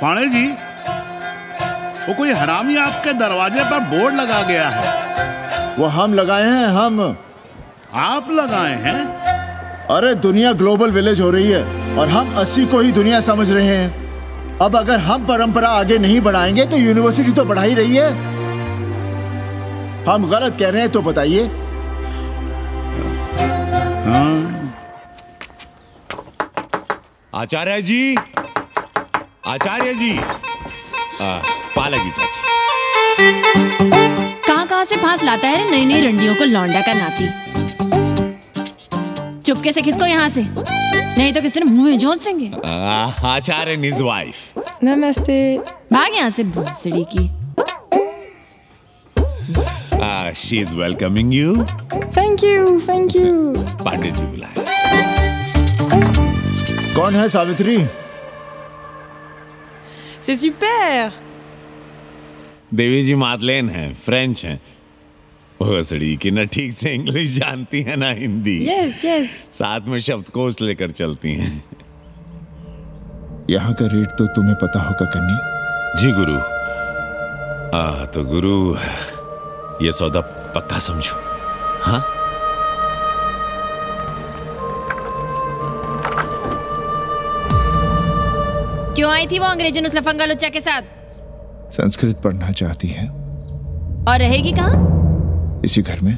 पाणे जी, वो कोई हरामी आपके दरवाजे पर बोर्ड लगा गया है। वो हम लगाए हैं, हम। आप लगाए हैं? अरे दुनिया ग्लोबल विलेज हो रही है और हम 80 को ही दुनिया समझ रहे हैं। अब अगर हम परंपरा आगे नहीं बढ़ाएंगे तो यूनिवर्सिटी तो बढ़ा ही रही है। हम गलत कह रहे हैं तो बताइए। आचार्य जी, आचार्य जी, पालगी चाची। कहां से फांस लाता है नई नई रंडियों को लौंडा का नाती। चुपके से खिसको यहाँ से, नहीं तो किस दिन मुंह में झोंस देंगे। आचार्य and his wife। नमस्ते। भाग यहाँ से भोसड़ी की। She is welcoming you। Thank you, thank you। Pandey ji बुलाए। कौन है सावित्री? C'est super। देवी जी मादलेन हैं, फ्रेंच हैं। भोसड़ी की ना ठीक से इंग्लिश जानती है ना हिंदी। Yes, yes। साथ में शब्दकोश लेकर चलती हैं। यहाँ का रेट तो तुम्हें पता होगा कन्नी। जी गुरु। तो गुरु, ये सौदा पक्का समझो। हाँ? क्यों आई थी वो अंग्रेजन उस लफंगा लुच्चा के साथ? संस्कृत पढ़ना चाहती है। और रहेगी कहाँ? इसी घर में,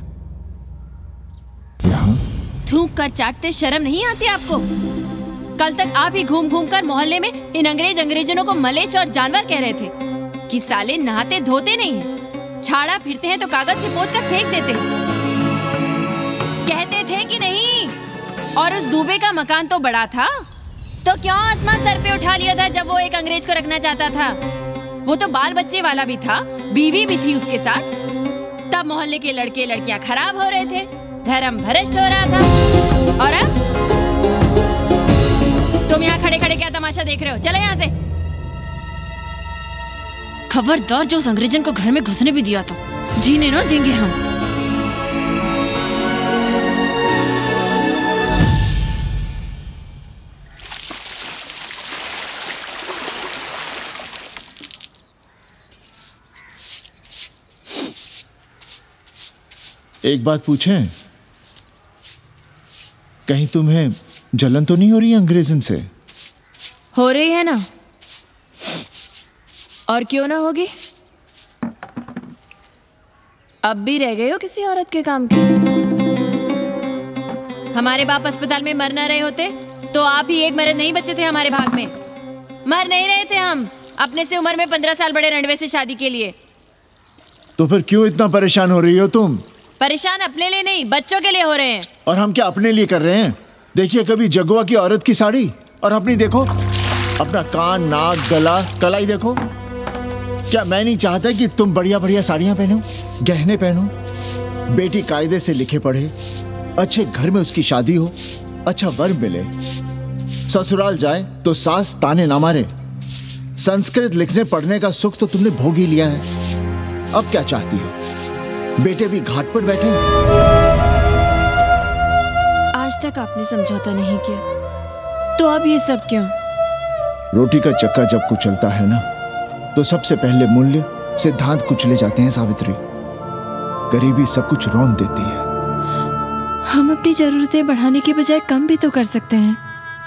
यहाँ। थूक कर चाटते शर्म नहीं आती आपको? कल तक आप ही घूम घूम कर मोहल्ले में इन अंग्रेजनों को मलेच और जानवर कह रहे थे कि साले नहाते धोते नहीं हैं, छाड़ा फिरते हैं तो कागज से पोंछ कर फेंक देते हैं। कहते थे कि नहीं? और उस दूबे का मकान तो बड़ा था, तो क्यों आसमान सर पे उठा लिया था जब वो एक अंग्रेज को रखना चाहता था? वो तो बाल बच्चे वाला भी था, बीवी भी थी उसके साथ। तब मोहल्ले के लड़के लड़कियां खराब हो रहे थे, धर्म भ्रष्ट हो रहा था। और अब तुम यहाँ खड़े खड़े क्या तमाशा देख रहे हो? चलो यहाँ से। खबरदार, जो उस अंग्रेजन को घर में घुसने भी दिया तो जीने ना देंगे हम। एक बात पूछें, कहीं तुम्हें जलन तो नहीं हो रही अंग्रेजन से? हो रही है ना, और क्यों ना होगी? अब भी रह गए हो किसी औरत के काम की? हमारे बाप अस्पताल में मर ना रहे होते तो आप ही एक मर्द नहीं बचे थे हमारे भाग में। मर नहीं रहे थे हम अपने से उम्र में 15 साल बड़े रंडवे से शादी के लिए। तो फिर क्यों इतना परेशान हो रही हो तुम? परेशान अपने लिए नहीं, बच्चों के लिए हो रहे हैं। और हम क्या अपने लिए कर रहे हैं? देखिए कभी जगुआ की औरत की साड़ी और अपनी देखो, अपना कान, नाक, गला, कलाई देखो। क्या मैं नहीं चाहता कि तुम बढ़िया बढ़िया साड़ियां पहनो, गहने पहनो, बेटी कायदे से लिखे पढ़े, अच्छे घर में उसकी शादी हो, अच्छा वर मिले, ससुराल जाए तो सास ताने ना मारे। संस्कृत लिखने पढ़ने का सुख तो तुमने भोग ही लिया है। अब क्या चाहती हो? बेटे भी घाट पर बैठे। आज तक आपने समझौता नहीं किया, तो अब ये सब क्यों? रोटी का चक्का जब कुचलता है ना, तो सबसे पहले मूल्य सिद्धांत कुचले जाते हैं सावित्री। गरीबी सब कुछ रौंद देती है। हम अपनी जरूरतें बढ़ाने के बजाय कम भी तो कर सकते हैं।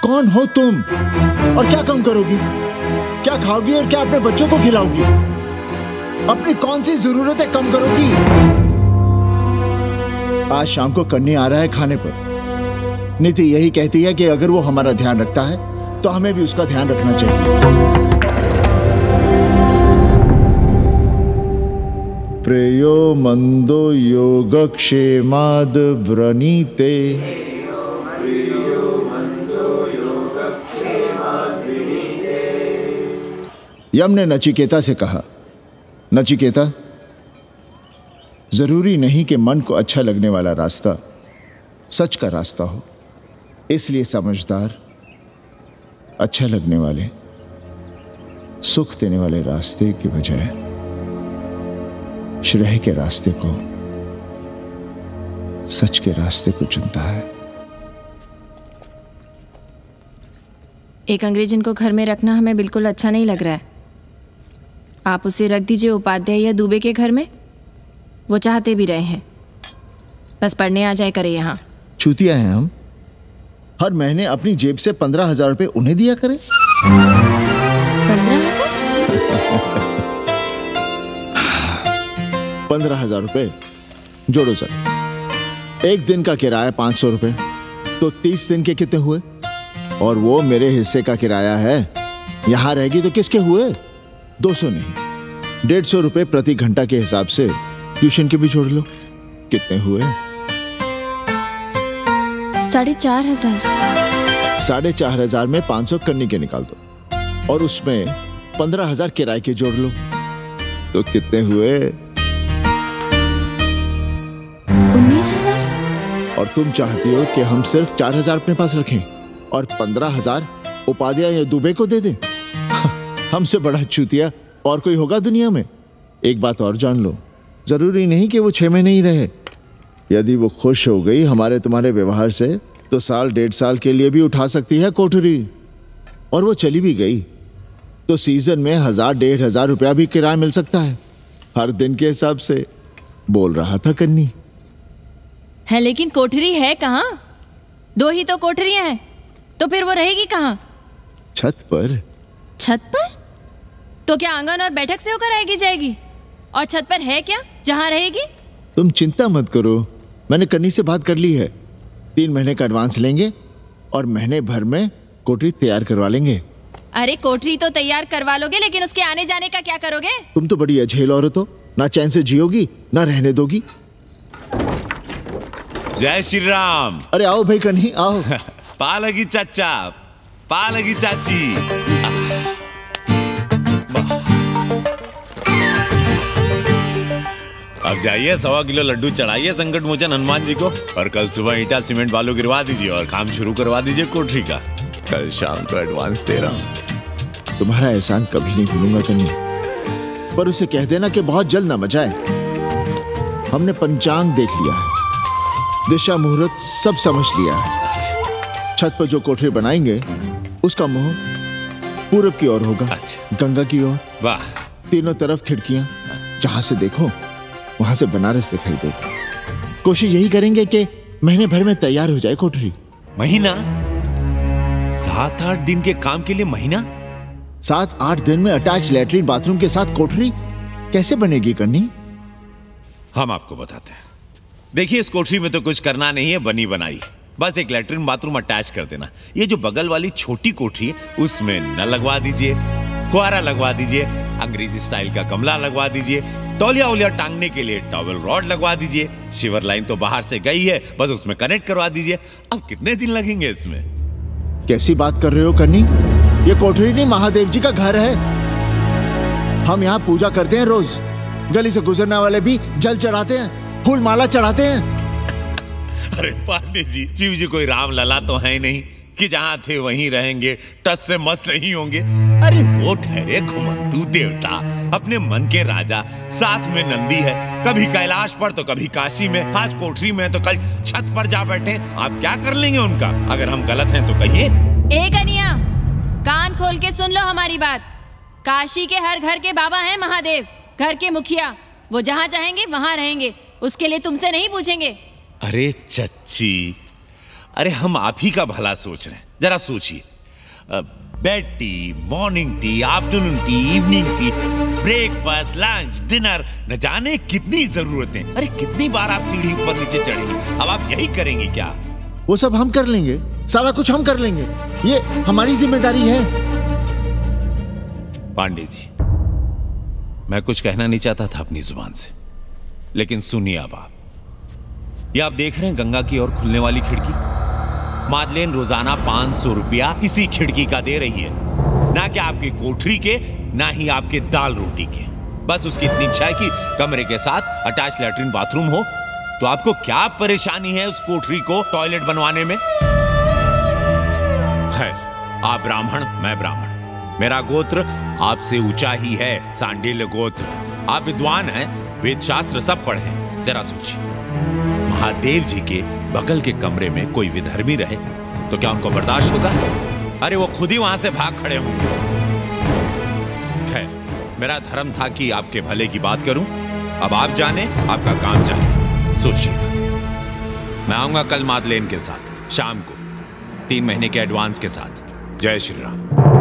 कौन हो तुम और क्या कम करोगी? क्या खाओगी और क्या अपने बच्चों को खिलाओगी? अपनी कौन सी जरूरतें कम करोगी? आज शाम को कन्नी आ रहा है खाने पर। नीति यही कहती है कि अगर वो हमारा ध्यान रखता है तो हमें भी उसका ध्यान रखना चाहिए। प्रेयो मंदो योगक्षेमाद व्रणीते। यम ने नचिकेता से कहा, नचिकेता, जरूरी नहीं कि मन को अच्छा लगने वाला रास्ता सच का रास्ता हो। इसलिए समझदार, अच्छा लगने वाले, सुख देने वाले रास्ते की बजाय श्रेय के रास्ते को, सच के रास्ते को चुनता है। एक अंग्रेज इनको घर में रखना हमें बिल्कुल अच्छा नहीं लग रहा है। आप उसे रख दीजिए उपाध्याय या दुबे के घर में, वो चाहते भी रहे हैं। बस पढ़ने आ जाए करे यहाँ। चूतिया हैं हम, हर महीने अपनी जेब से 15,000 रुपए उन्हें दिया करें। 15,000? 15,000 रुपए जोड़ो सर। एक दिन का किराया 500 रुपए, तो 30 दिन के कितने हुए? और वो मेरे हिस्से का किराया है। यहां रहेगी तो किसके हुए? 200 नहीं, 150 रुपए प्रति घंटा के हिसाब से ट्यूशन के भी जोड़ लो। कितने हुए? 4,500। 4,500 में 500 कन्नी के निकाल दो और उसमें 15,000 किराए के जोड़ लो, तो कितने हुए? 19,000। और तुम चाहती हो कि हम सिर्फ 4,000 अपने पास रखें और 15,000 उपाध्याय या दुबे को दे दें? हमसे बड़ा चूतिया और कोई होगा दुनिया में? एक बात और जान लो, जरूरी नहीं कि वो 6 महीने ही रहे। यदि वो खुश हो गई हमारे तुम्हारे व्यवहार से, तो 1.5 साल के लिए भी उठा सकती है कोठरी। और वो चली भी गई तो सीजन में 1,000-1,500 रुपया भी किराया मिल सकता है, हर दिन के हिसाब से। बोल रहा था कन्नी है, लेकिन कोठरी है कहाँ? 2 ही तो कोठरियां हैं, तो फिर वो रहेगी कहाँ? छत पर। छत पर? तो क्या आंगन और बैठक से होकर आएगी जाएगी? और छत पर है क्या जहाँ रहेगी? तुम चिंता मत करो, मैंने कन्नी से बात कर ली है। 3 महीने का एडवांस लेंगे और महीने भर में कोठरी तैयार करवा लेंगे। अरे कोठरी तो तैयार करवा लोगे, लेकिन उसके आने जाने का क्या करोगे? तुम तो बड़ी अझेल औरत हो, ना चैन से जियोगी ना रहने दोगी। जय श्री राम। अरे आओ भाई कन्ही आओ। पा लगी चाचा, पा लगी चाची। अब जाइए 1.25 किलो लड्डू चढ़ाइए संकट मोचन हनुमान जी को, और कल सुबह ईटा सीमेंट बालू गिरवा दीजिए और काम शुरू करवा दीजिए कोठरी का। कल शाम को एडवांस दे रहा हूँ। तुम्हारा एहसान कभी नहीं भूलूंगा कन्नी, पर उसे कह देना कि बहुत जल्द ना मचाए। हमने पंचांग देख लिया है, दिशा मुहूर्त सब समझ लिया है। छत पर जो कोठरी बनाएंगे उसका मुंह पूरब की ओर होगा। अच्छा। गंगा की ओर। वाह। तीनों तरफ खिड़कियां, जहां से देखो वहां से बनारस दिखाई देगा। कोशिश यही करेंगे कि महीने भर में तैयार हो जाए कोठरी। महीना? 7-8 दिन के काम के लिए महीना? 7-8 दिन में अटैच लैट्रिन बाथरूम के साथ कोठरी कैसे बनेगी कन्नी? हम आपको बताते हैं। देखिए, इस कोठरी में तो कुछ करना नहीं है, बनी बनाई। बस एक लैट्रिन बाथरूम अटैच कर देना। ये जो बगल वाली छोटी कोठरी है उसमें नल लगवा दीजिए, फुहारा लगवा दीजिए, अंग्रेजी स्टाइल का गमला लगवा दीजिए, तौलिया उलिया टांगने के लिए टॉवल रॉड लगवा दीजिए। शिवर लाइन तो बाहर से गई है, बस उसमें कनेक्ट करवा दीजिए। अब कितने दिन लगेंगे इसमें? कैसी बात कर रहे हो कन्नी? ये कोठरी नहीं, महादेव जी का घर है। हम यहाँ पूजा करते हैं रोज। गली से गुजरने वाले भी जल चढ़ाते हैं, फूल माला चढ़ाते हैं। अरे पांडे जी, शिव जी कोई राम लला तो है नहीं कि जहां थे वहीं रहेंगे, टस से मस्त नहीं होंगे। अरे वो ठहरे घुमंतू देवता, अपने मन के राजा, साथ में नंदी है, कभी कैलाश पर तो कभी काशी में, आज कोठरी में तो कल छत पर जा बैठे। आप क्या कर लेंगे उनका? अगर हम गलत हैं तो कहिए। ए कन्या, कान खोल के सुन लो हमारी बात। काशी के हर घर के बाबा हैं महादेव, घर के मुखिया। वो जहाँ चाहेंगे वहाँ रहेंगे, उसके लिए तुमसे नहीं पूछेंगे। अरे चच्ची, अरे हम आप ही का भला सोच रहे हैं, जरा सोचिए। Bed tea, morning tea, afternoon T, evening tea, breakfast, lunch, dinner, न जाने कितनी जरूरतें। अरे कितनी बार आप सीढ़ी ऊपर नीचे चढ़ेंगे, अब आप यही करेंगे क्या? वो सब हम कर लेंगे, सारा कुछ हम कर लेंगे, ये हमारी जिम्मेदारी है। पांडे जी, मैं कुछ कहना नहीं चाहता था अपनी जुबान से, लेकिन सुनिए अब आप। ये आप देख रहे हैं गंगा की ओर खुलने वाली खिड़की? मादलेन रोजाना 500 रुपया इसी खिड़की का दे रही है, ना कि आपकी कोठरी के, ना ही आपके दाल रोटी के। बस उसकी इतनी इच्छा है कि कमरे के साथ अटैच लैट्रिन बाथरूम हो। तो आपको क्या परेशानी है उस कोठरी को टॉयलेट बनवाने में? खैर, आप ब्राह्मण, मैं ब्राह्मण, मेरा गोत्र आपसे ऊंचा ही है, सांडिल्य गोत्र। आप विद्वान हैं, वेद शास्त्र सब पढ़े हैं। जरा सोचिए, महादेव जी के बगल के कमरे में कोई विधर्मी रहे तो क्या उनको बर्दाश्त होगा? अरे वो खुद ही वहां से भाग खड़े होंगे। खैर, मेरा धर्म था कि आपके भले की बात करूं। अब आप जाने, आपका काम जाने, सोचिएगा। मैं आऊंगा कल मादलेन के साथ शाम को, 3 महीने के एडवांस के साथ। जय श्री राम।